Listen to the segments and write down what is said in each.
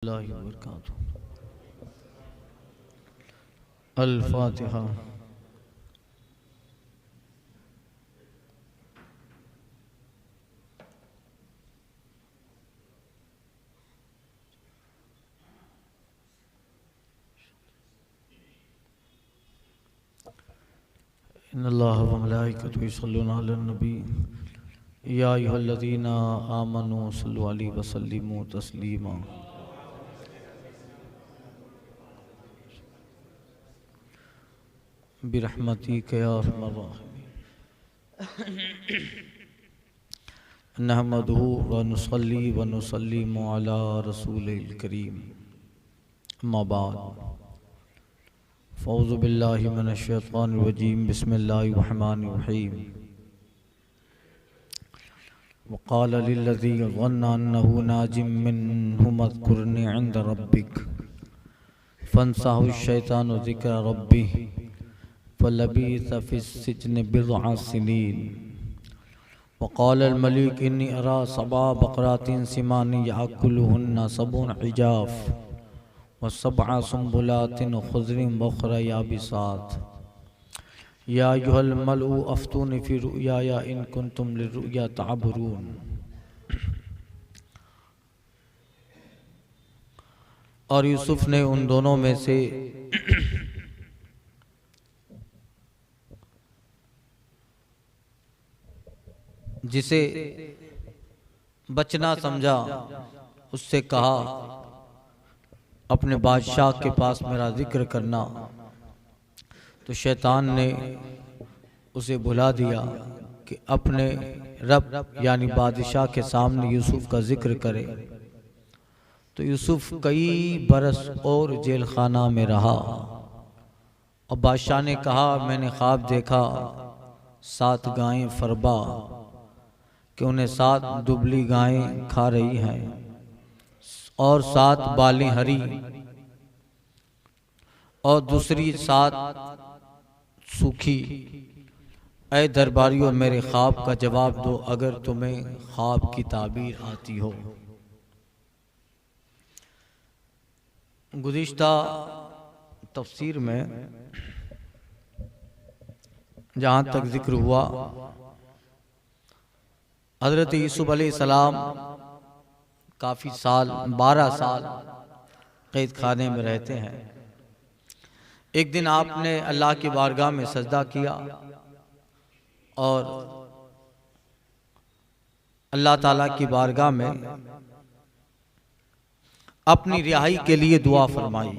अल-फातिहा। इन्नल्लाह व मलाइकतहु युसल्लूना अलन नबी या अय्युहल्लज़ीना आमनू सल्लु अलैहि व सल्लिमू तस्लीमा। बिरहमतिक या अरहमर राहिमीन। नहमदुहु व नुसल्ली व नुसल्लिमु अला रसूलिल करीम। अम्मा बाद। फ़ौज़ु बिल्लाहि मिनश शैतानिर रजीम। बिस्मिल्लाहिर रहमानिर रहीम। वक़ाल लिल्लज़ी ज़न्ना अन्नहु नाजिम मिन्हु मज़कुरनी इंद रब्बिक फ़अन्सहु शैतानु ज़िक्र रब्बिह फ़लबिथ फ़िस्सिज्नि बिज़अ सिनीन। वक़ाल अल-मलिक इन्नी अरा सबअ बक़रातिन सिमानि यअकुलुहुन्ना सबउन इजाफ़ व सबअ सुंबुलातिन खुज़रिन व उख़रा याबिसात। या अय्युहल मलउ अफ़्तूनी फ़ी रुअयाया इन कुन्तुम लिर्रुअया तअबुरून। और यूसुफ ने उन दोनों में से जिसे बचना समझा उससे कहा अपने बादशाह के पास मेरा जिक्र करना, तो शैतान ने उसे भुला दिया कि अपने रब यानी बादशाह के सामने यूसुफ का जिक्र करे। तो यूसुफ कई बरस और जेल खाना में रहा और बादशाह ने कहा मैंने ख्वाब देखा 7 गायें फरबा कि उन्हें 7 दुबली गायें खा रही हैं और 7 बालें हरी और दूसरी 7 सूखी। ऐ दरबारियों मेरे ख्वाब का जवाब दो अगर तुम्हें ख्वाब की ताबीर आती हो। गुज़िश्ता तफसीर में जहाँ तक जिक्र हुआ हज़रत यूसुफ अलैहिस्सलाम काफ़ी साल 12 साल कैद खाने में रहते हैं। एक दिन आपने अल्लाह की बारगाह में सजदा किया और अल्लाह ताला की बारगाह में अपनी रिहाई के लिए दुआ फरमाई।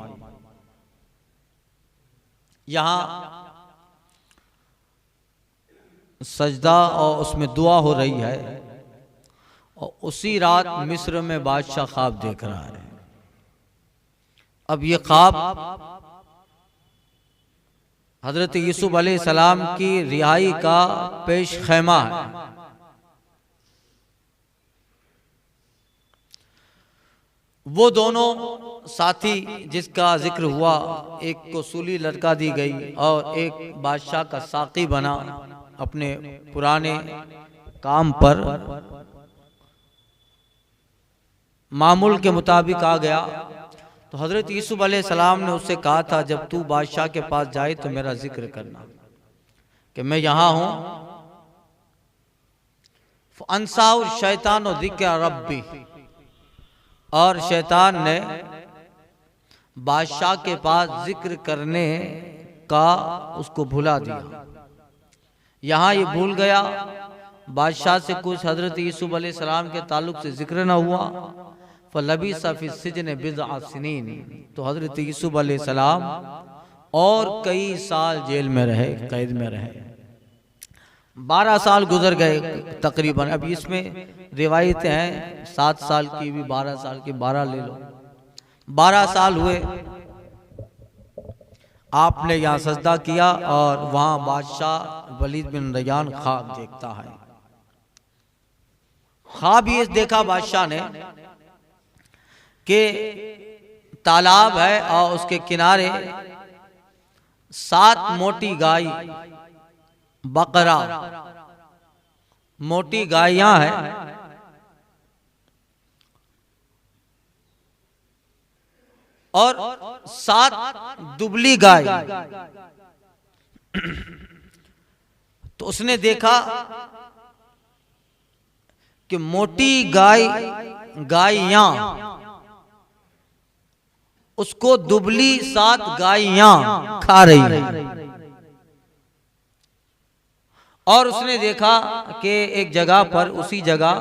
यहाँ सजदा और उसमें दुआ हो रही है और उसी रात मिस्र में बादशाह ख्वाब देख रहा है। अब ये ख्वाब हजरत यूसुफ अलैहिस्सलाम की रिहाई का पेश खैमा है। वो दोनों साथी जिसका जिक्र हुआ, एक को सूली लटका दी गई और एक बादशाह का साकी बना अपने पुराने काम पर मामूल के मुताबिक आ गया। तो हजरत यूसुफ अलैहिस्सलाम ने उससे कहा था जब तू बादशाह के पास जाए तो मेरा जिक्र करना कि मैं यहाँ हूँ। फअन्साहु शैतानु ज़िक्र रब्बी, और शैतान ने बादशाह के पास जिक्र करने का उसको भुला दिया। यहाँ ये भूल गया, बादशाह से कुछ हजरत यूसुफ अलैहिस्सलाम के ताल्लुक से जिक्र न हुआ। फ़लबिथ फ़िस्सिज्नि बिज़अ सिनीन, तो हजरत यूसुफ अलैहिस्सलाम और कई साल जेल में रहे, कैद में रहे। 12 साल गुजर गए तकरीबन। अब इसमें रिवायतें हैं 7 साल की भी, 12 साल की, 12 ले लो। 12 साल हुए आपने यहाँ सजदा किया और वहाँ बादशाह वलीद बिन रैयान ख्वाब देखता है। ख्वाब ये देखा बादशाह ने कि तालाब है और उसके किनारे 7 मोटी गाय बकरा, मोटी गायें हैं और 7 दुबली गाय। तो उसने देखा कि मोटी गायियां उसको दुबली 7 गायियां खा रही हैं। और उसने देखा कि एक जगह पर, उसी जगह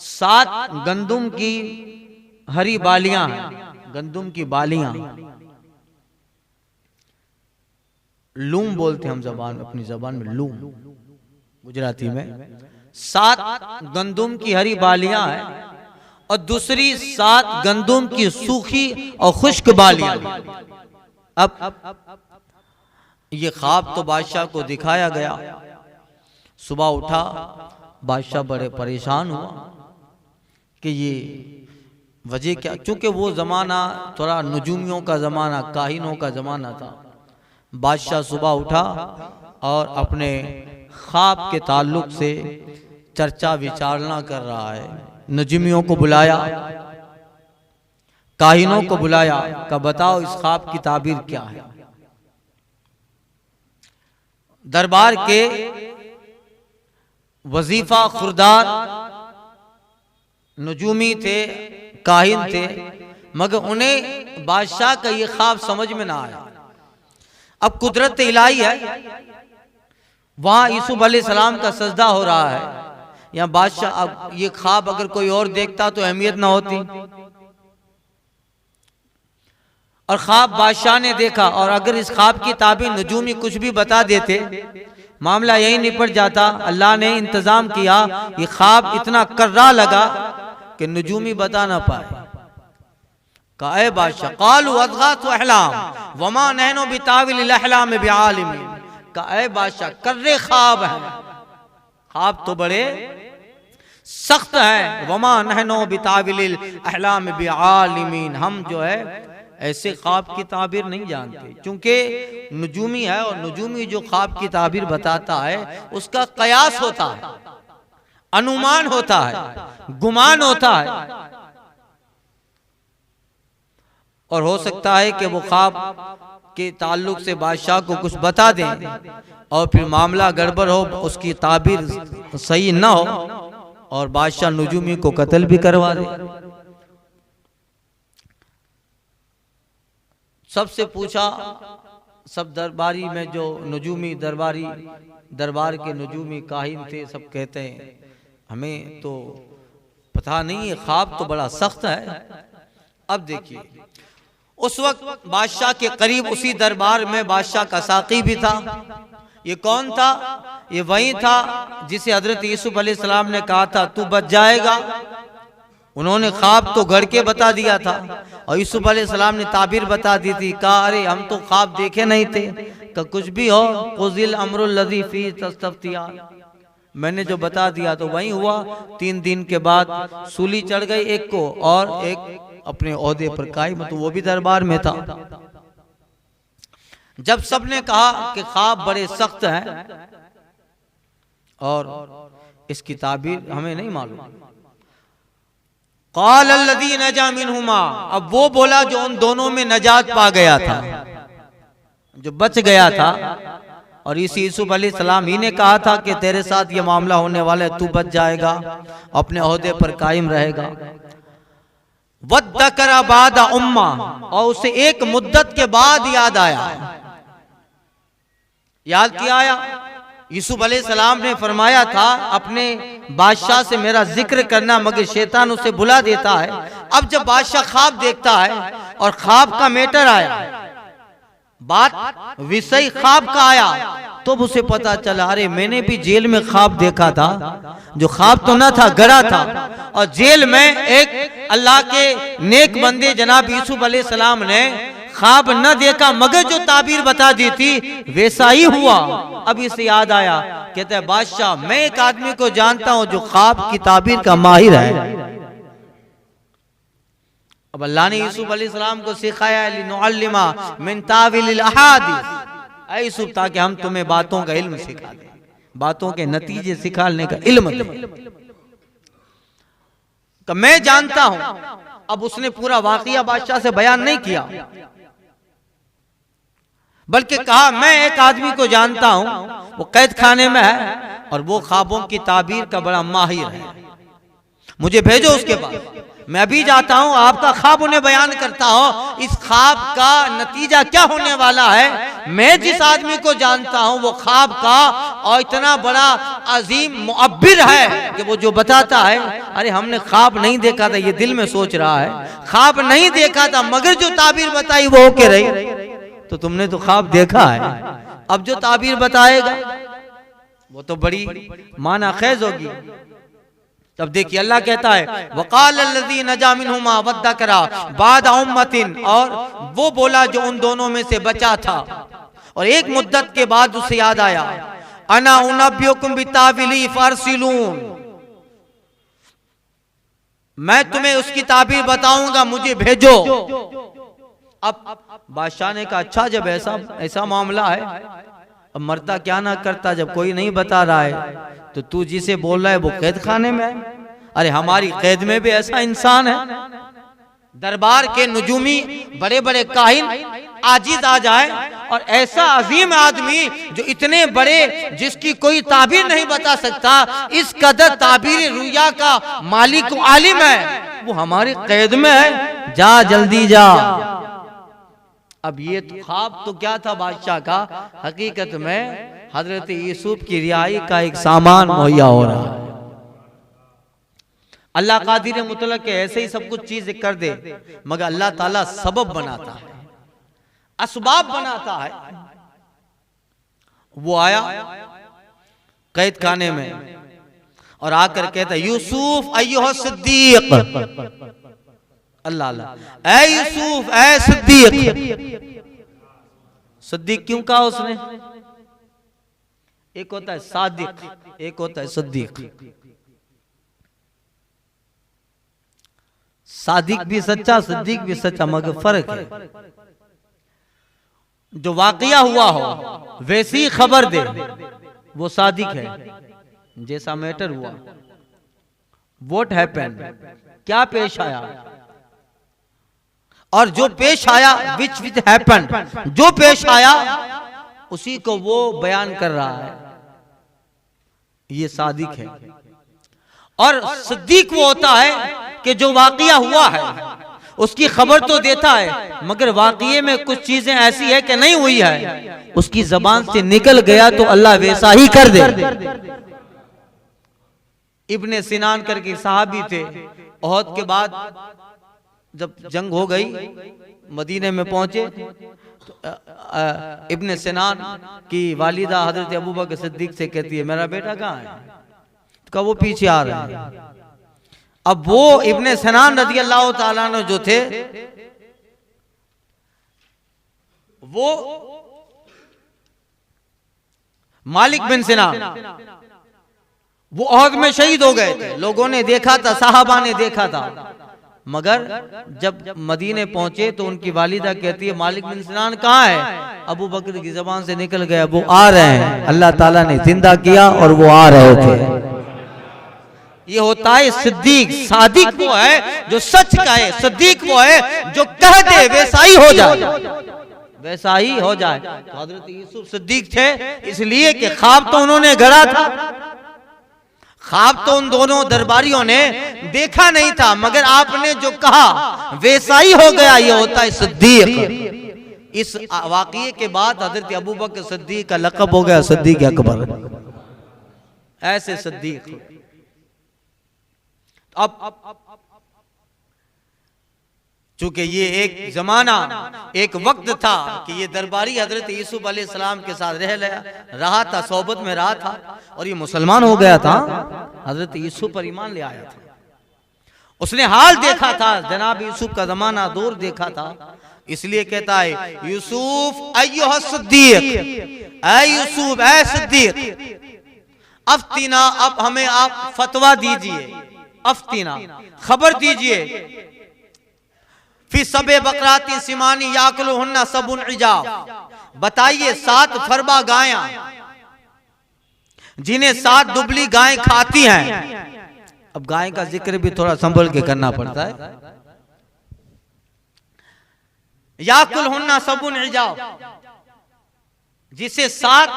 7 गंदुम की हरी बालियां हैं, गंदुम की बालियां, लूम बोलते हैं हम जबान में, अपनी जबान में लूम, गुजराती में। 7 गंदुम की हरी बालियां हैं और दूसरी 7 गंदुम की सूखी और खुश्क बालियां। अब ये ख्वाब तो बादशाह को दिखाया गया। सुबह उठा, बादशाह बड़े परेशान हुआ कि ये वजह क्या, क्योंकि वो जमाना थोड़ा नुजूमियों का जमाना, काहिनों का जमाना था। बादशाह सुबह उठा और अपने ख्वाब के ताल्लुक से चर्चा विचारणा कर रहा है। नजूमियों को बुलाया, काहिनों को बुलाया, का बताओ इस ख्वाब की ताबीर क्या है। दरबार के वजीफा खुरदार नजूमी थे, काहिन थे, मगर उन्हें बादशाह का ये ख्वाब समझ में ना आया। अब कुदरत इलाही है, वहां यूसुफ अलैहिस्सलाम का सजदा हो रहा है, या बादशाह, अब ये ख्वाब अगर कोई और देखता तो अहमियत ना होती। और ख्वाब बादशाह ने देखा, और अगर इस ख्वाब की ताबीर नजूमी कुछ भी बता देते, मामला यही निपट जाता। अल्लाह ने इंतजाम किया, ये ख्वाब इतना कर्रा लगा कि नजूमी बता ना पाए। कहा ए बादशाह, क़ालू अज़ग़ाथु अहलाम वमा नहनु बिताविल अहलाम बिआलिमीन। कहा ए बादशाह, कर्रे ख्वाब है, ख्वाब तो बड़े सख्त है। वमा नहनु बिताविल अहलाम बिआलिमीन, हम जो है ऐसे ख्वाब की ताबीर नहीं जानते, क्योंकि नजूमी है और नजूमी जो ख्वाब की ताबीर बताता है उसका कयास होता है, अनुमान होता है, गुमान होता है। और हो सकता है कि वो ख्वाब के ताल्लुक से बादशाह को कुछ बता दें और फिर मामला गड़बड़ हो, उसकी ताबीर सही ना हो और बादशाह नजूमी को कत्ल भी करवा दे। सबसे पूछा, सब दरबारी में जो नजूमी दरबार के नजूमी काहिन थे, सब कहते हैं हमें तो पता नहीं है, ख्वाब तो बड़ा सख्त है। अब देखिए, उस वक्त बादशाह के करीब उसी दरबार में बादशाह का साकी भी था। ये कौन था? ये वही था जिसे हजरत यूसुफ अलैहिस्सलाम ने कहा था तू बच जाएगा। उन्होंने ख्वाब तो गढ़ के बता दिया था और यूसुफ अलैहिस्सलाम ने ताबीर बता दी थी। कहा अरे हम तो ख्वाब देखे नहीं थे। का कुछ भी हो, कुज़िल अम्रुल लज़ी फीह तस्तफ्तियान, मैंने जो बता दिया तो वही हुआ। 3 दिन के बाद सूली चढ़ गई एक को और एक अपने ओहदे पर कायम, तो वो भी दरबार में था। जब सबने कहा कि ख्वाब बड़े सख्त हैं और इसकी ताबीर हमें नहीं मालूम, क़ाल अल्लज़ी नजा मिनहुमा, अब वो बोला जो उन दोनों में नजात पा गया था, जो बच गया था। और इसी यूसुफ अलैहिस्सलाम ही ने कहा था कि तेरे साथ ये मामला होने वाला है, तू बच जाएगा, अपने ओहदे पर कायम रहेगा। वद्दकरा बादा उम्मा, और उसे एक मुद्दत के बाद याद आया। याद क्या आया? यूसुफ अलैहिस्सलाम ने फरमाया था अपने बादशाह से मेरा जिक्र करना, मगर शैतान उसे बुला देता है। अब जब बादशाह ख्वाब देखता है और ख्वाब का मैटर आया, बात विषय ख्वाब का आया, तो उसे पता चला अरे मैंने भी जेल में ख्वाब देखा था, जो ख्वाब तो ना था, गड़ा था। और जेल में एक अल्लाह के नेक बंदे जनाब यूसुफ अलैहिस्सलाम ने ख्वाब न देखा, मगर जो ताबीर बता दी थी वैसा ही हुआ। अब इसे याद आया, कहता है बादशाह मैं एक आदमी को जानता हूं जो ख्वाब की ताबीर का माहिर है। अब अल्लाह ने यूसुफ अलैहिस्सलाम को सिखाया लिनुअल्लिमा मिन ताविल अहादीस, ऐ यूसुफ ताकि हम तुम्हें बातों का इल्म सिखा दें, बातों के नतीजे सिखाने का इल्म दें। कि मैं जानता हूं। अब उसने पूरा वाकया बादशाह से बयान नहीं किया, बल्कि कहा मैं एक आदमी को जानता हूं, वो कैद खाने में है और वो ख्वाबों की ताबीर का बड़ा माहिर है, मुझे भेजो उसके पास। मैं भी जाता हूं, आपका ख्वाब उन्हें बयान करता हूं, इस ख्वाब का नतीजा क्या होने वाला है। मैं जिस आदमी को जानता हूं वो ख्वाब का और इतना बड़ा अजीम मुअब्बिर है कि वो जो बताता है, अरे हमने ख्वाब नहीं देखा था, ये दिल में सोच रहा है, ख्वाब नहीं देखा था मगर जो ताबीर बताई वो होके रही। तो तुमने तो ख्वाब देखा है, अब जो ताबीर बताएगा वो तो बड़ी माना खैज होगी। तब देखिए अल्लाह कहता है वक़ाल अल्लज़ी नजा मिनहुमा वद्दकरा बाद उम्मतिन, और वो बोला जो उन दोनों में से बचा था और एक मुद्दत के बाद उसे याद आया, अना उनब्बियुकुम बिताविली फरसिलून, मैं तुम्हें उसकी ताबीर बताऊंगा, मुझे भेजो। अब बादशाह ने कहा अच्छा जब ऐसा मामला है, अब मरता क्या ना करता, जब कोई नहीं बता रहा है तो तू जिसे बोल रहा है वो कैद खाने में है। अरे हमारी कैद में भी ऐसा इंसान है, दरबार के नुजूमी बड़े बड़े काहिन आजिज आ जाए और ऐसा अजीम आदमी जो इतने बड़े जिसकी कोई ताबीर नहीं बता सकता, इस कदर ताबीर रुया का मालिक आलिम है, वो हमारी कैद में है, जा जल्दी जा। अब ये तो ख्वाब तो क्या था बादशाह का, हकीकत में हजरत यूसुफ की रिहाई का एक सामान मुहैया हो रहा है। अल्लाह कादिर मुतलक के ऐसे ही सब कुछ चीज कर दे, मगर अल्लाह ताला सबब बनाता है, असबाब बनाता है। वो आया कैद खाने में और आकर कहता यूसुफ अय्युहा सिद्दीक, अल्लाह अल्लाह, ऐ यूसुफ ऐ सिद्दीक। सिद्दीक क्यों कहा उसने? एक होता है सादिक, एक होता है सिद्दीक। सादिक भी सच्चा, सिद्दीक भी सच्चा, मगर फर्क है। जो वाकया हुआ हो वैसी खबर दे वो सादिक है। जैसा मैटर हुआ, व्हाट हैपेंड, क्या पेश आया, और जो पेश आया विच विच हैपेंड, जो पेश आया उसी को वो बयान कर रहा है, ये सादिक है। और सिद्दीक वो होता है कि जो वाकया हुआ है उसकी खबर तो देता है, मगर वाकये में कुछ चीजें ऐसी है कि नहीं हुई है, उसकी जबान से निकल गया तो अल्लाह वैसा ही कर दे। इब्ने सिनान करके साहबी थे, ओहद के बाद जब जंग हो गई मदीने में पहुंचे तो इब्ने सिनान की वालिदा हजरत अबू बकर सिद्दीक से कहती है मेरा बेटा कहाँ है? तो कहा वो पीछे आ रहा है। अब वो इब्ने सिनान रज़ी अल्लाह ताला अन्हु जो थे वो मालिक बिन सिनान वो ओहद में शहीद हो गए थे। लोगों ने देखा था, साहबा ने देखा था, मगर जब मदीने पहुंचे तो उनकी वालिदा कहती है मालिक बिन सिनान कहाँ है? अबू बकर की जबान से निकल गया वो आ रहे हैं। अल्लाह ताला ने जिंदा किया और वो आ रहे थे। ये होता है सिद्दीक। सादिक वो है जो सच कहे, सिद्दीक वो है जो कह दे वैसा ही हो जाए, वैसा ही हो जाए। तो हजरत यूसुफ सिद्दीक थे इसलिए कि ख्वाब तो उन्होंने गढ़ा था, ख्वाब तो उन दोनों दरबारियों ने देखा नहीं था, मगर आपने जो कहा वैसा ही हो गया, ये होता है सिद्दीक। इस वाकये के बाद हजरत अबू बकर सिद्दीक का लक़ब हो गया सिद्दीक अकबर। ऐसे सिद्दीक। अब चूंकि ये एक जमाना, एक वक्त था कि ये दरबारी हजरत यूसुफ अलैहिस्सलाम के साथ रहा था, सोबत में रहा था और ये मुसलमान हो गया था, हजरत यूसुफ पर ईमान ले आया था। उसने हाल देखा था, जनाब यूसुफ का जमाना दूर देखा था, इसलिए कहता है यूसुफ अय्युहा सिद्दीक, ऐ यूसुफ ऐ सिद्दीक, अफ्तीना, अब हमें आप फतवा दीजिए, अफ्तीना खबर दीजिए, फी सबे बकराती सिमानी याकुलुहुन्ना सबुन इजाब, बताइए 7 फरबा गायें जिन्हें 7 दुबली गायें खाती हैं। अब गाय का जिक्र भी थोड़ा संभल के करना पड़ता है। याकुल हुन्ना सबुन इजाव, जिसे 7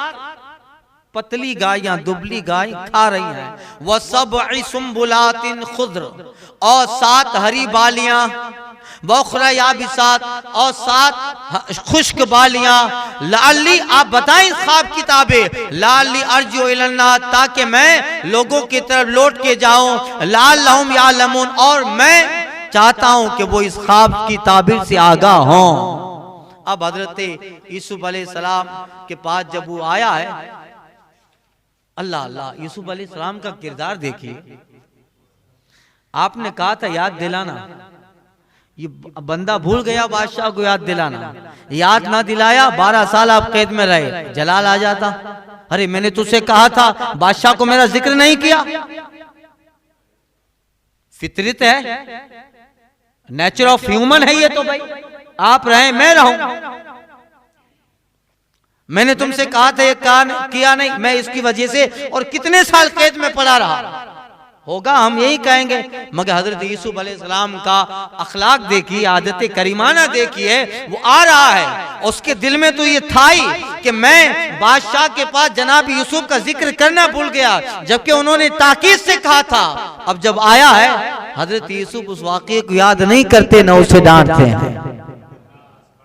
पतली गायें दुबली गाय खा रही हैं, वह सब सुम्बुलातिन खुद्र, और 7 हरी बालियां, वखरा याबिसात, और 7 खुश्क बालियां। लाली, आप बताएं इस ख्वाब की ताबीर। लाली अर्जु इलन्ना, ताकि मैं लोगों की तरफ लौट के जाऊं। लाल्लहुम यालमून, और मैं चाहता हूं कि वो इस ख्वाब की ताबीर से आगाह हों। अब हजरत यूसुफ अलैहिस्सलाम के पास जब वो आया है, अल्लाह अल्लाह, यूसुफ अलैहिस्सलाम का किरदार देखिए। आपने कहा था याद दिलाना, ये बंदा भूल गया बादशाह को याद दिलाना, याद ना दिलाया, 12 साल आप कैद में रहे, जलाल आ जाता। अरे मैंने तुझसे कहा था बादशाह को मेरा जिक्र नहीं किया। फितरत है, नेचर ऑफ ह्यूमन है ये तो भाई, आप रहे मैं रहूं। मैंने तुमसे कहा था ये किया नहीं, मैं इसकी वजह से और कितने साल कैद में पड़ा रहा होगा, हम यही कहेंगे। मगर हजरत यूसुफ अलैहिस्सलाम का अखलाक देखिए, आदत करीमाना देखिए, वो आ रहा है, उसके दिल में तो ये था ही कि मैं बादशाह के पास जनाब यूसुफ का जिक्र करना भूल गया, जबकि उन्होंने ताकीद से कहा था। अब जब आया है, हजरत यूसुफ उस वाक़ये को याद नहीं करते, न उसे डांटते हैं।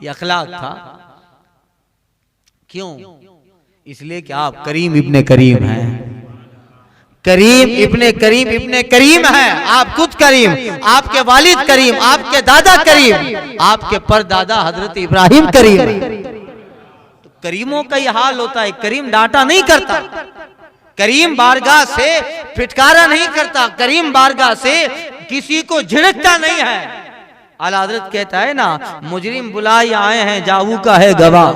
ये अखलाक था। क्यों? इसलिए कि आप करीम इब्ने करीम हैं, करीम इब्ने करीम, इब्ने करीम है, आप खुद करीम, आपके वालिद करीम, आपके दादा करीम, आपके परदादा हजरत इब्राहिम करीम। तो करीमों का ये हाल होता है, करीम डांटा नहीं करता, करीम बारगाह से फिटकारा नहीं करता, करीम बारगाह से किसी को झिड़कता नहीं है। आला हज़रत कहता है ना, मुजरिम बुलाए आए हैं, जाऊ का है गवाह।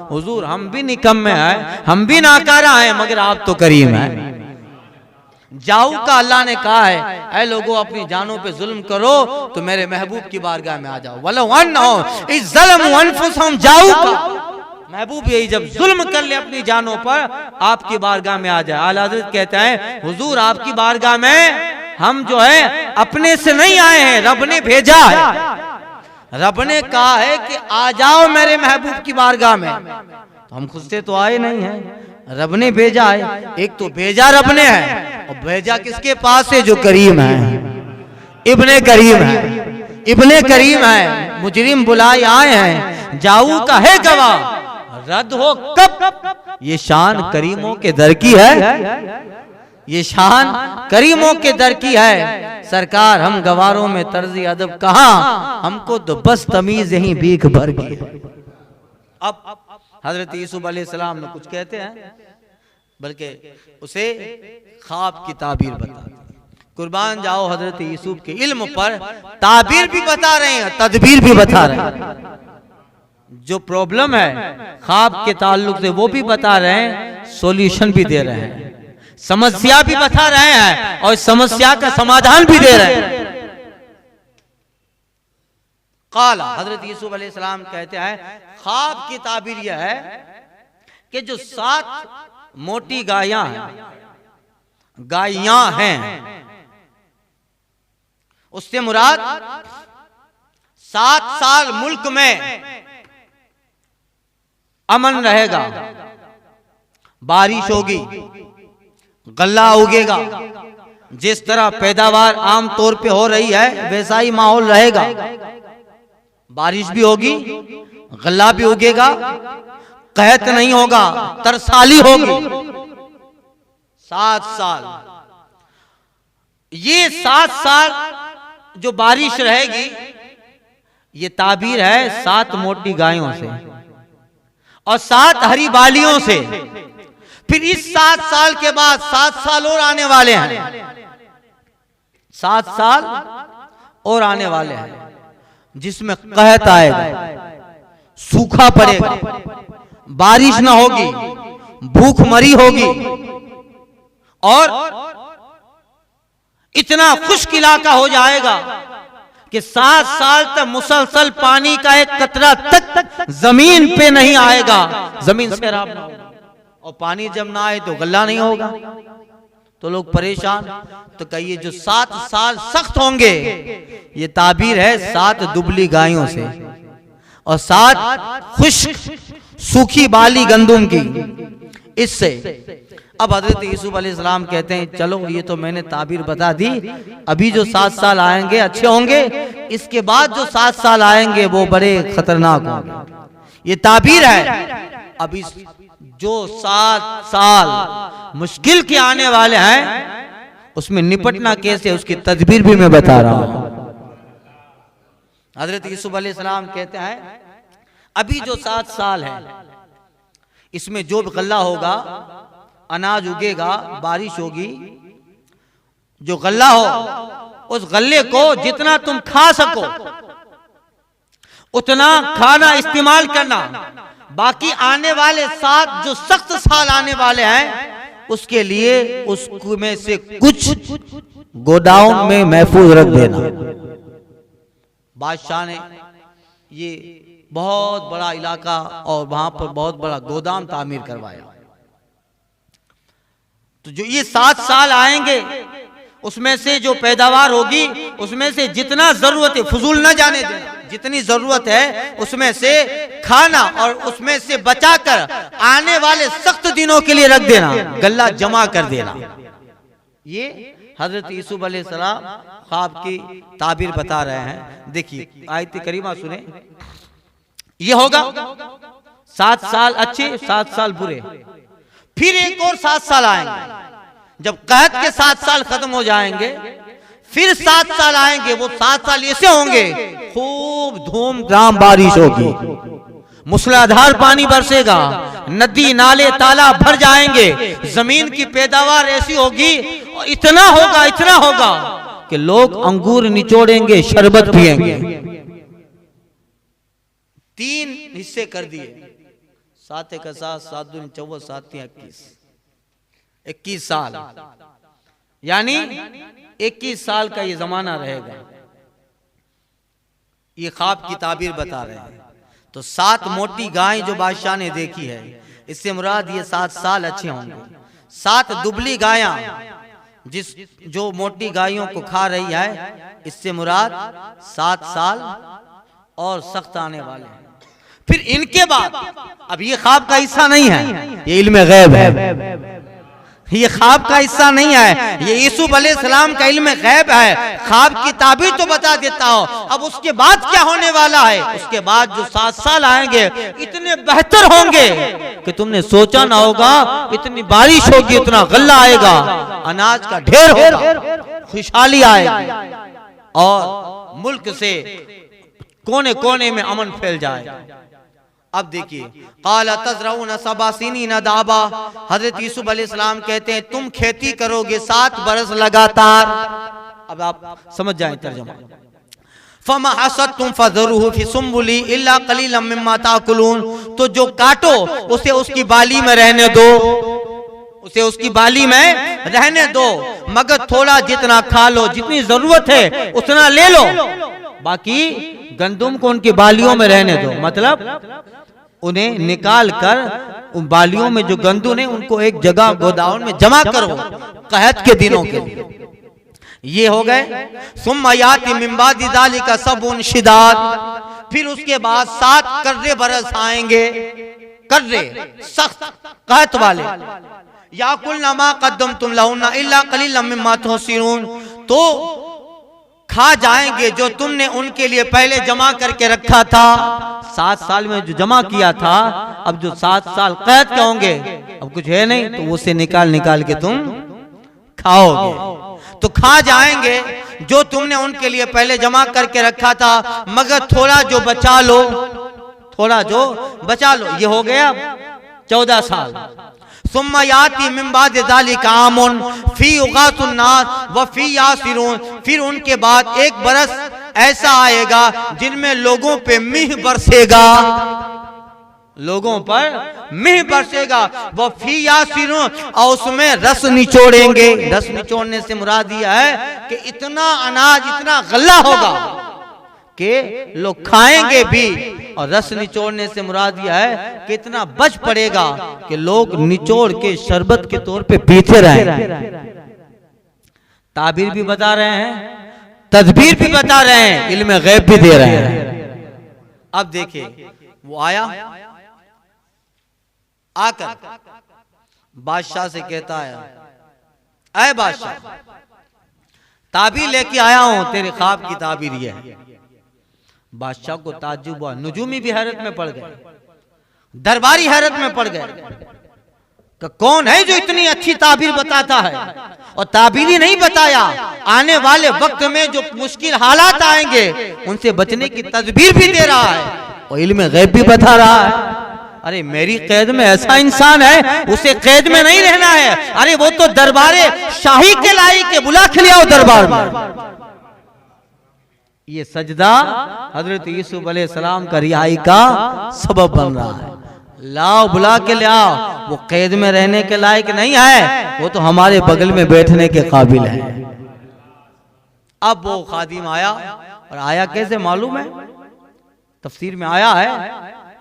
हुजूर हम भी निकम्मे हैं, हम भी नाकारा हैं, मगर आप तो करीम हैं। जाऊ का अल्लाह ने कहा है, ऐ लोगों अपनी जानों पे जुल्म करो तो मेरे महबूब की बारगाह में आ जाओ। वलो अन्नहुम इज़ ज़लमू अनफुसहुम, जाऊ का महबूब यही जब जुल्म कर ले अपनी जानों पर, आपकी बारगाह में आ जाए। आला हज़रत कहते हैं, हुजूर आपकी बारगाह में हम जो है अपने से नहीं आए हैं, रब ने भेजा है। रब ने कहा है कि आ जाओ मेरे महबूब की बारगाह में, तो हम खुद से तो आए नहीं हैं, रब ने भेजा है। एक तो भेजा रब ने है, और भेजा किसके पास है? जो करीम है, इब्ने करीम है, इब्ने करीम है। मुजरिम बुलाए आए हैं, जाऊ का है गवाह, रद्द हो कब? ये शान करीमों के दर की है, ये शान करीमों के दर की है। सरकार हम गवारों में तर्ज़ी अदब कहाँ, हमको तो बस तमीज यही भीख भर गई। अब हजरत यूसुफ अलैहिस्सलाम ने कुछ कहते हैं, बल्कि उसे ख्वाब की ताबीर बताते। कुर्बान जाओ हजरत यूसुफ के इल्म पर ताबीर भी बता रहे हैं, तदबीर भी बता रहे हैं। जो प्रॉब्लम है ख्वाब के ताल्लुक से वो भी बता रहे हैं, सॉल्यूशन भी दे रहे हैं, समस्या भी बता रहे हैं, और समस्या का समाधान भी दे रहे हैं। काला हजरत यूसुफ अलैहिस्सलाम कहते हैं, ख्वाब की ताबीर यह है कि जो 7 मोटी गायां हैं, उससे मुराद 7 साल मुल्क में अमन रहेगा, बारिश होगी, गल्ला उगेगा, जिस तरह पैदावार आम तौर पे हो रही है वैसा ही माहौल रहेगा, बारिश भी होगी, गल्ला भी उगेगा, कहत नहीं होगा, तरसाली होगी। 7 साल, ये 7 साल जो बारिश रहेगी, ये ताबीर है 7 मोटी गायों से और 7 हरी बालियों से। फिर इस 7 साल के बाद 7 साल और आने वाले हैं, 7 साल और आने वाले हैं, जिसमें कहत आएगा, सूखा पड़ेगा, बारिश ना होगी, भूखमरी होगी, और इतना खुश्क इलाका हो जाएगा कि 7 साल तक मुसलसल पानी का एक कतरा तक जमीन पे नहीं आएगा, जमीन सैराब ना होगा, और पानी जब ना आए तो गल्ला नहीं होगा। तो लोग परेशान। तो कहिए जो 7 साल सख्त होंगे, ये ताबीर है 7 दुबली गायों से और 7 खुश्क सूखी बाली गंदुम की, इससे। अब हजरत यूसुफ अलैहिस्सलाम कहते हैं चलो ये तो मैंने ताबीर बता दी, अभी जो 7 साल आएंगे अच्छे होंगे, इसके बाद जो 7 साल आएंगे वो बड़े खतरनाक होंगे। ये ताबीर है। अभी जो 7 साल मुश्किल के आने वाले हैं, उसमें निपटना कैसे, उसकी तदबीर भी मैं बता रहा हूं। हजरत यूसुफ अलैहिस्सलाम कहते हैं अभी जो 7 साल है, इसमें जो गल्ला होगा, अनाज उगेगा, बारिश होगी, जो गल्ला हो उस गल्ले को जितना तुम खा सको उतना खाना इस्तेमाल करना। बाकी आने वाले 7 जो सख्त साल आने वाले हैं, उसके लिए उसमें से कुछ गोदाउन में महफूज रख देना। बादशाह ने ये बहुत बड़ा इलाका और वहां पर बहुत बड़ा गोदाम तामीर करवाया। तो जो ये 7 साल आएंगे, उसमें से जो पैदावार होगी, उसमें से जितना जरूरत है फजूल न जाने देना, जितनी जरूरत है उसमें से खाना और उसमें से बचाकर आने वाले सख्त दिनों के लिए रख देना, गल्ला जमा कर देना। ये हजरत यूसुफ अलैहिस्सलाम ख्वाब की ताबीर बता रहे हैं। देखिए आयत करीमा सुने, ये होगा 7 साल अच्छे, 7 साल बुरे, फिर एक और 7 साल आएंगे। जब कहत के 7 साल खत्म हो जाएंगे, फिर 7 साल आएंगे। वो 7 साल ऐसे होंगे खूब धूमधाम बारिश होगी, मूसलाधार पानी बरसेगा, नदी नाले तालाब भर जाएंगे, जमीन की पैदावार ऐसी होगी, इतना होगा कि लोग अंगूर निचोड़ेंगे, शरबत पिएंगे। 3 हिस्से कर दिए, 7 का 7, 7 दूनी 14, 7 तीन 21 साल, यानी 21 साल का ये जमाना रहेगा। ये ख्वाब की ताबीर बता रहे हैं। तो 7 मोटी गाय जो बादशाह ने देखी है, इससे मुराद ये 7 साल अच्छे होंगे। 7 दुबली गायां जो मोटी गायों को खा रही है, इससे मुराद 7 साल और सख्त आने वाले हैं। फिर इनके बाद, अब ये ख्वाब का हिस्सा नहीं है, ये इल्म गैब है, ये ख्वाब का हिस्सा नहीं है, ये यूसुफ अलैहिस्सलाम का इल्म गैब है। ख्वाब की ताबीर तो बता देता हूं, अब उसके बाद क्या होने वाला है, उसके बाद जो 7 साल आएंगे इतने बेहतर होंगे कि तुमने सोचा ना होगा। इतनी बारिश होगी, इतना गल्ला आएगा, अनाज का ढेर होगा, खुशहाली आएगी और मुल्क से कोने कोने में अमन फैल जाएगा। अब देखिए, काला तज़रऊन सबा सीनीन दाबा, हजरत यूसुफ अलैहिस्सलाम कहते हैं तुम खेती करोगे 7 बरस लगातार। अब आप समझ जाएं तर्जुमा। फमा हसदतुम फज़रूहु फी सुम्बुली इल्ला कलीलन मिम्मा ताकुलून, तो जो काटो उसे उसकी बाली में रहने दो, उसे उसकी बाली में रहने दो, मगर थोड़ा जितना खा लो, जितनी जरूरत है उतना ले लो, बाकी गंदुम को उनकी बालियों में रहने दो। मतलब उन्हें निकाल कर उन बालियों में जो गंदुम है उनको एक जगह गोदाउन में जमा करो कहत के दिनों के लिए। ये हो गए। सुम्मा याति मिन बादि ज़ालिका सबउन शिदाद, फिर उसके बाद 7 कर्रे बरस आएंगे, कर्रे सख्त कहत वाले। याकुलना मा क़द्दमतुम लहुन्ना इल्ला क़लीलन मिम्मा तुहसिनून, तो खा जाएंगे जो तुमने उनके लिए पहले जमा करके रखा था। 7 साल में जो जमा किया था, अब जो 7 साल कैद के होंगे, अब कुछ है नहीं, तो उसे निकाल निकाल के तुम खाओगे। तो खा जाएंगे जो तुमने उनके लिए पहले जमा करके रखा था, मगर थोड़ा जो बचा लो, थोड़ा जो बचा लो। ये हो गया 14 साल। सुम्मा याति मिन बादि ज़ालिका आमुन फी युगासुन नास व फी यासिरून, फिर उनके बाद 1 बरस ऐसा आएगा जिनमें लोगों पे मीह बरसेगा, लोगों पर मीह बरसेगा। वो फी यासिरून, और उसमें रस निचोड़ेंगे। रस निचोड़ने से मुराद यह है कि इतना अनाज, इतना गल्ला होगा कि लोग खाएंगे भी, और रस निचोड़ने से मुराद यह है कि इतना बच पड़ेगा कि लोग निचोड़ के शरबत के तौर पे पीते रहें। ताबीर भी बता रहे हैं, तदबीर भी बता रहे हैं, इल्म गैब भी दे रहे हैं। अब देखिए वो आया, आकर बादशाह से कहता है, ऐ बादशाह, ताबीर लेके आया हूं, तेरे ख्वाब की ताबीर ये है। बादशाह को ताज्जुब हुआ, नुजूमी भी हैरत में पड़ गए, दरबारी हैरत में पड़ गए कि कौन है जो इतनी अच्छी ताबीर बताता है, और ताबीर ही नहीं बताया, आने वाले वक्त में जो मुश्किल हालात आएंगे उनसे बचने की तदबीर भी दे रहा है, और इल्म गैब भी बता रहा है। अरे मेरी कैद में ऐसा इंसान है, उसे कैद में नहीं रहना है। अरे वो तो दरबारे शाही के लाई के बुला के लिया दरबार में। ये सजदा हजरत यूसुफ अलैहिस्सलाम का रिहाई का सबब बन रहा है। लाओ, बुला के ले आओ, वो कैद में रहने के लायक नहीं है, वो तो हमारे बगल में बैठने के काबिल है। अब वो खादिम आया, और आया कैसे मालूम है, तफसीर में आया है,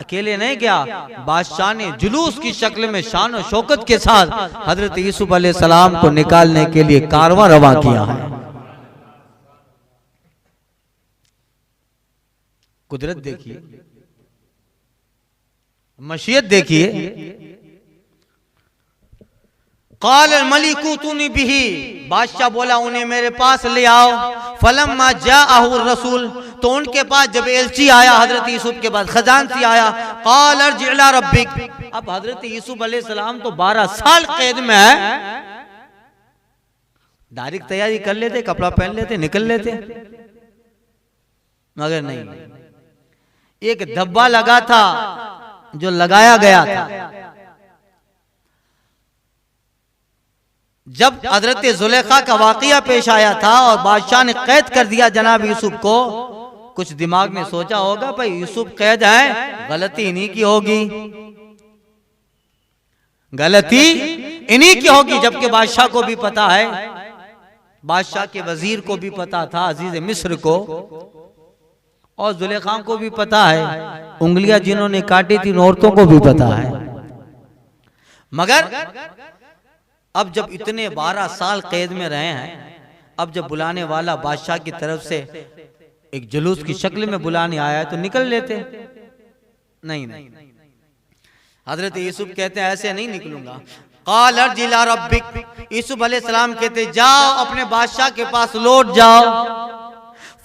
अकेले नहीं गया, बादशाह ने जुलूस की शक्ल में शान और शौकत के साथ हजरत यूसुफ अलैहिस्सलाम को निकालने के लिए कारवां रवां किया है। कुदरत देखिए, मशीयत देखिए। क़ाल मलिकु तुनी बिही, बादशाह बोला उन्हें मेरे पास ले आओ। फलम्मा जाअहु रसूल, तो उनके पास जब एलची आया हजरत यूसुफ के पास, खजानची आया, क़ाल अर्जि इला रब्बिक। अब हजरत यूसुफ अलैहिस्सलाम तो 12 साल कैद में है, डायरेक्ट तैयारी कर लेते, कपड़ा पहन लेते, निकल लेते, मगर नहीं, एक धब्बा लगा था जो लगाया गया था। जब हजरत जुलेखा का वाकया पेश आया था और बादशाह ने कैद कर दिया जनाब यूसुफ को, कुछ दिमाग में सोचा होगा भाई यूसुफ कैद है, गलती इन्हीं की होगी, गलती इन्हीं की होगी। जबकि बादशाह को भी पता है, बादशाह के वजीर को भी पता था, अजीज मिस्र को, और जुलेखा को भी पता है, उंगलियां जिन्होंने काटी थी औरतों को भी पता है। मगर अब जब इतने 12 साल कैद में रहे हैं, अब जब बुलाने वाला बादशाह की तरफ से एक जुलूस की शक्ल में बुलाने आया तो निकल लेते। नहीं, हजरत यूसुफ कहते हैं ऐसे नहीं निकलूंगा। क़ाल अर्जि इला रब्बिक, यूसुफ अलैहिस्सलाम कहते जाओ अपने बादशाह के पास लौट जाओ।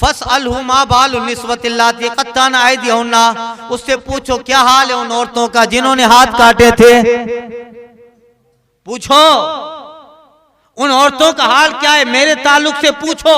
फस्अलहु मा बालु निस्वतिल्लाती क़त्ताना अयदिहुन्ना, उससे पूछो क्या हाल है उन औरतों का जिन्होंने हाथ काटे थे। पूछो उन औरतों का हाल क्या है, मेरे ताल्लुक से पूछो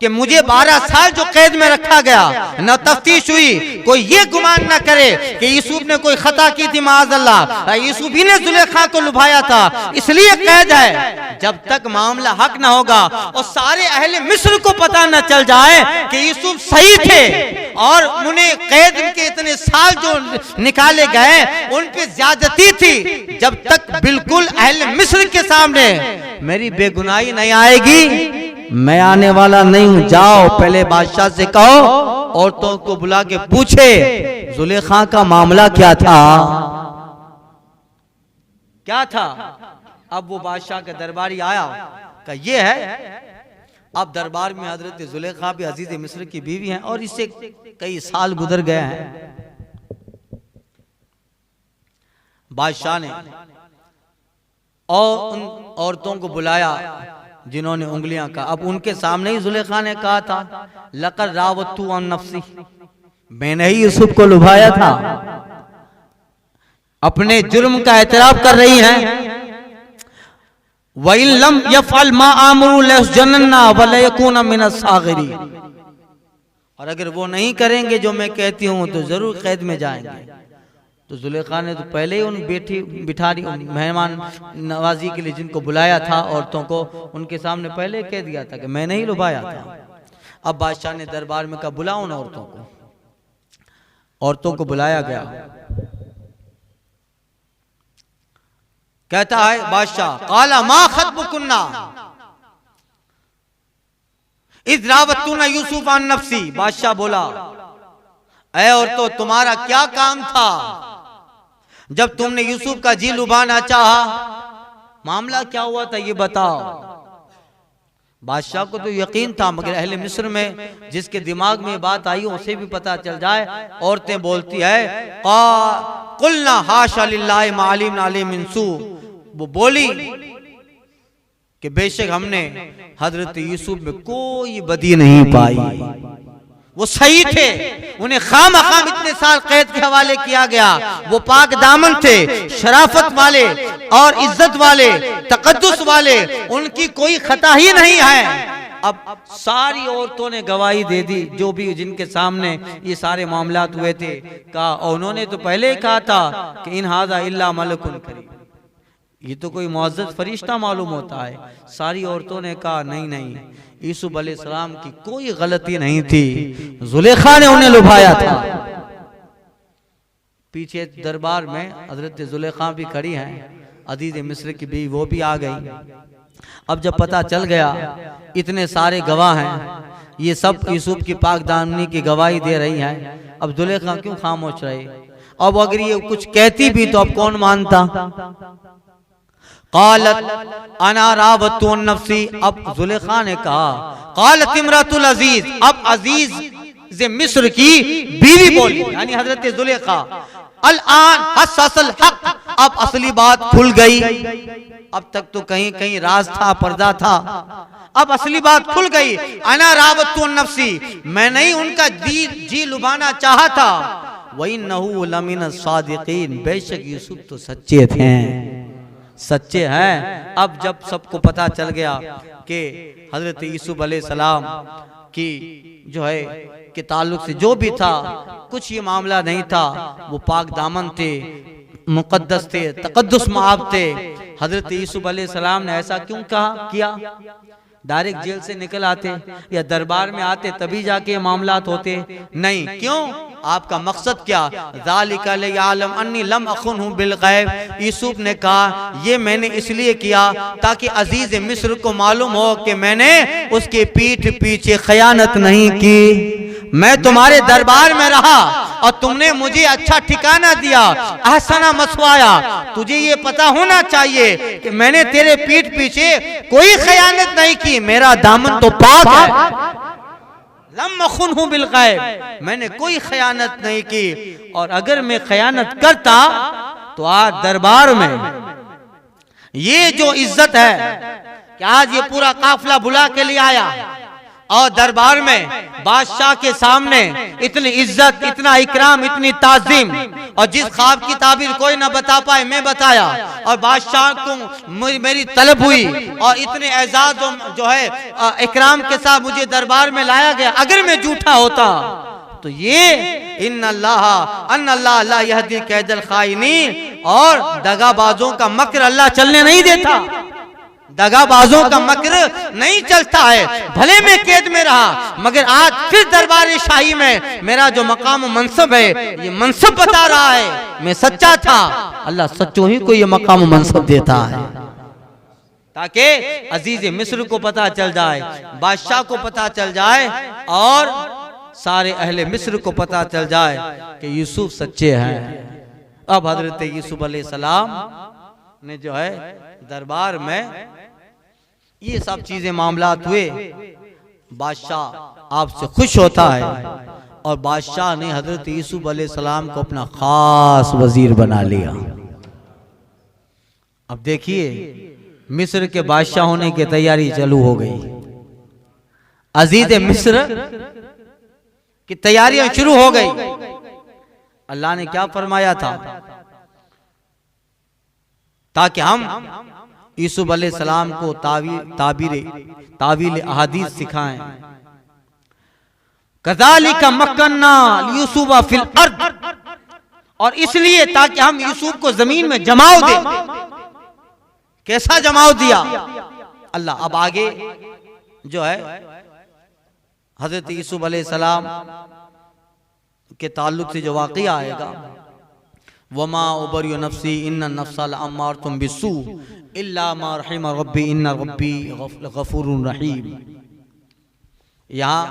कि मुझे 12 साल जो कैद में रखा गया, न तफ्तीश हुई, कोई ये गुमान न करे कि यूसुफ ने कोई खता की थी, माअज़ल्लाह, यूसुफ ही ने जुलेखा को लुभाया था इसलिए कैद है। जब तक मामला हक न होगा और सारे अहले मिस्र को पता न चल जाए कि यूसुफ सही थे और उन्हें कैद के इतने साल जो निकाले गए उन पे ज्यादती थी, जब तक बिल्कुल अहले मिस्र के सामने मेरी बेगुनाही नहीं आएगी, मैं आने वाला नहीं हूं। जाओ पहले बादशाह से कहो औरतों को बुला के पूछे जुलेखा का मामला क्या था, क्या था। अब वो बादशाह का दरबारी आया का ये है। अब दरबार में हजरत जुलेखा भी अजीज मिस्र की बीवी हैं और इससे कई साल गुजर गए हैं। बादशाह ने और उन औरतों को बुलाया जिन्होंने उंगलियां का। अब उनके सामने ही जुलेखा ने कहा था लक़द रावतु अन नफ्सी, मैंने ही यूसुफ को लुभाया था। अपने जुर्म का एतराफ कर रही हैं। वइन लम यफ़अल मा आमरू लयस्जनन्ना व लयकून मिनस सागिरी, और अगर वो नहीं करेंगे जो मैं कहती हूँ तो जरूर कैद में जाएंगे। तो जुलेखा ने तो पहले ही उन बिठारी मेहमान नवाजी के लिए जिनको बुलाया था औरतों को, उनके सामने पहले कह दिया था कि मैंने ही लुभाया था। अब बादशाह ने दरबार में कहा बुलाओ उन औरतों को। औरतों को बुलाया गया। कहता है बादशाह काला मा खत्बुकुन्ना इज़ रावतुना यूसुफ अन नफ्सी। बादशाह बोला ऐ औरतों तुम्हारा क्या काम था जब तुमने यूसुफ का जी लुभाना चाहा, मामला क्या हुआ था ये बताओ। बादशाह को तो यकीन था, मगर अहले मिस्र में जिसके दिमाग में बात आई उसे भी पता चल जाए। औरतें बोलती है कुलना हाशा लिल्लाहि मा अलिमना अलैहि मिन सू, वो बोली कि बेशक हमने हजरत यूसुफ में कोई बदी नहीं पाई, वो सही थे, उन्हें खाम इतने साल कैद के हवाले किया गया, वो पाक दामन थे, शराफत वाले और इज्जत वाले, तकद्दुस वाले, उनकी कोई खता ही नहीं है। अब सारी औरतों ने गवाही दे दी, जो भी जिनके सामने ये सारे मामलात हुए थे, कहा, और उन्होंने तो पहले ही कहा था कि इन हाजा इल्ला मलकुन करीम, ये तो कोई मुअज़्ज़ज़ फरिश्ता मालूम होता है। सारी औरतों ने कहा नहीं नहीं, यूसुफ अलैहिस्सलाम की कोई गलती नहीं थी, जुलेखा ने उन्हें लुभाया था। पीछे दरबार में हजरत जुलेखा भी खड़ी हैं, अजीज मिस्र की बीवी, वो भी आ गई। अब जब पता चल गया इतने सारे गवाह हैं, ये सब यूसुफ की पाक दामनी की गवाही दे रही हैं, अब जुलेखा क्यों खामोश रहे? अब अगर ये कुछ कहती भी तो अब कौन मानता? क़ालत अना रावतु नफ्सी, अब जुलेखा ने कहा, क़ालत इमरातुल अजीज, अब अजीज मिस्र की बीवी बोली, यानी हजरत जुलेखा, अल आन हस्सल हक, अब असली बात खुल गई। अब तक तो कहीं कहीं राज था, पर्दा था, अब असली बात खुल गई। अना रावतु नफ्सी, मैं नहीं उनका जी लुभाना चाहा था, वइन्नहु लमिन सादिकीन, बेशक यूसुफ तो सच्चे थे, सच्चे हैं। अब जब सबको पता चल गया कि हजरत यूसुफ अलैहिस्सलाम की जो है के ताल्लुक से जो भी था, कुछ ये मामला नहीं था, वो पाक दामन थे, मुकद्दस थे, तकद्दुस माब थे। हजरत यूसुफ अलैहिस्सलाम ने ऐसा क्यों कहा किया? डायरेक्ट जेल से निकल आते या दरबार में आते तभी जाके मामलात होते? नहीं, क्यों? आपका मकसद क्या? ज़ालिका लियअलम अन्नी लम अखुनहु बिलगैब, यूसुफ ने कहा ये मैंने इसलिए किया ताकि अजीज मिस्र को मालूम हो कि मैंने उसके पीठ पीछे खयानत नहीं की। मैं तुम्हारे दरबार में रहा और तुमने मुझे अच्छा ठिकाना दिया, ahsana मसवाया, तुझे ये पता होना चाहिए कि मैंने तेरे पीठ पीछे कोई खयानत नहीं की, मेरा दामन तो पाक है। लम अखुनहु बिलगैब, मैंने कोई खयानत नहीं की, और अगर मैं खयानत करता तो आज दरबार में ये जो इज्जत है कि आज ये पूरा काफिला बुला के लिए आया और दरबार में बादशाह के सामने इतनी इज्जत, इतना इकराम, इतनी ताजीम, और जिस ख्वाब की ताबीर कोई ना बता पाए मैं बताया, और बादशाह को मेरी तलब हुई और इतने एजाज जो है इकराम के साथ मुझे दरबार में लाया गया। अगर मैं झूठा होता तो ये इन्नल्लाह ला यहदी कैदल खाइनीन, और दगाबाजों का मक्र अल्लाह चलने नहीं देता, दगाबाजों का मक्र नहीं चलता है। भले मैं कैद में रहा, मगर आज फिर दरबार शाही में मेरा जो मकाम मनसब है, ये मनसब बता रहा है मैं सच्चा था। अल्लाह सच्चों ही को ये मकाम मनसब देता है ताकि अजीज मिस्र को पता चल जाए, बादशाह को पता चल जाए, और सारे अहले मिस्र को पता चल जाए कि यूसुफ सच्चे हैं। अब हजरत यूसुफ अलैहिस्सलाम ने जो है दरबार में ये सब चीजें मामलात हुए, बादशाह आपसे खुश होता है, और बादशाह ने हजरत यूसुफ अलैहिस्सलाम को अपना खास वजीर बना लिया। अब देखिए मिस्र के बादशाह होने की तैयारी चालू हो गई, अजीज मिस्र की तैयारियां शुरू हो गई। अल्लाह ने क्या फरमाया था? ताकि हम यूसुफ अलैहिस्सलाम को तावील अहादीस सिखाएं। कज़ालिका मक्कन्ना यूसुफ फिल अर्द, और इसलिए ताकि हम यूसुफ को जमीन में जमाव दें। कैसा जमाव दिया अल्लाह? अब आगे जो है हजरत यूसुफ अलैहिस्सलाम के ताल्लुक से जो वाक़या आएगा, वमा उबरियु नफ्सी इन्ना नफ्सा लअम्मारतुम बिस्सू इल्ला मा रहिम रब्बी इन्ना रब्बी गफूरुर रहीम। यहाँ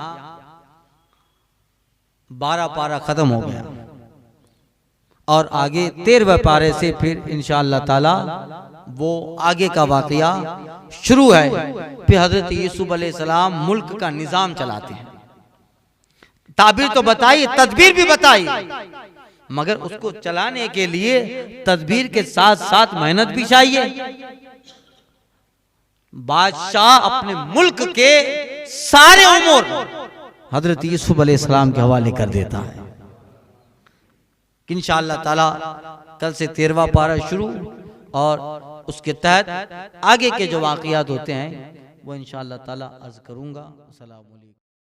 12 पारा खत्म हो गया। और आगे 13वें पारे से फिर इंशाअल्लाह ताला वो आगे का वाकया शुरू है। फिर हजरत यूसुफ अलैहिस्सलाम मुल्क का निजाम चलाते हैं। ताबीर तो बताई, तदबीर भी बताई, मगर उसको चलाने के लिए तदबीर के साथ साथ मेहनत भी चाहिए। बादशाह अपने मुल्क के सारे उमूर हजरत यूसुफ अलैहिस्सलाम के हवाले कर देता है। इंशाअल्लाह ताला कल से 13वां पारा शुरू और उसके तहत आगे के जो वाकयात होते हैं वो इंशाअल्लाह ताला अर्ज करूंगा। अस्सलाम वालेकुम।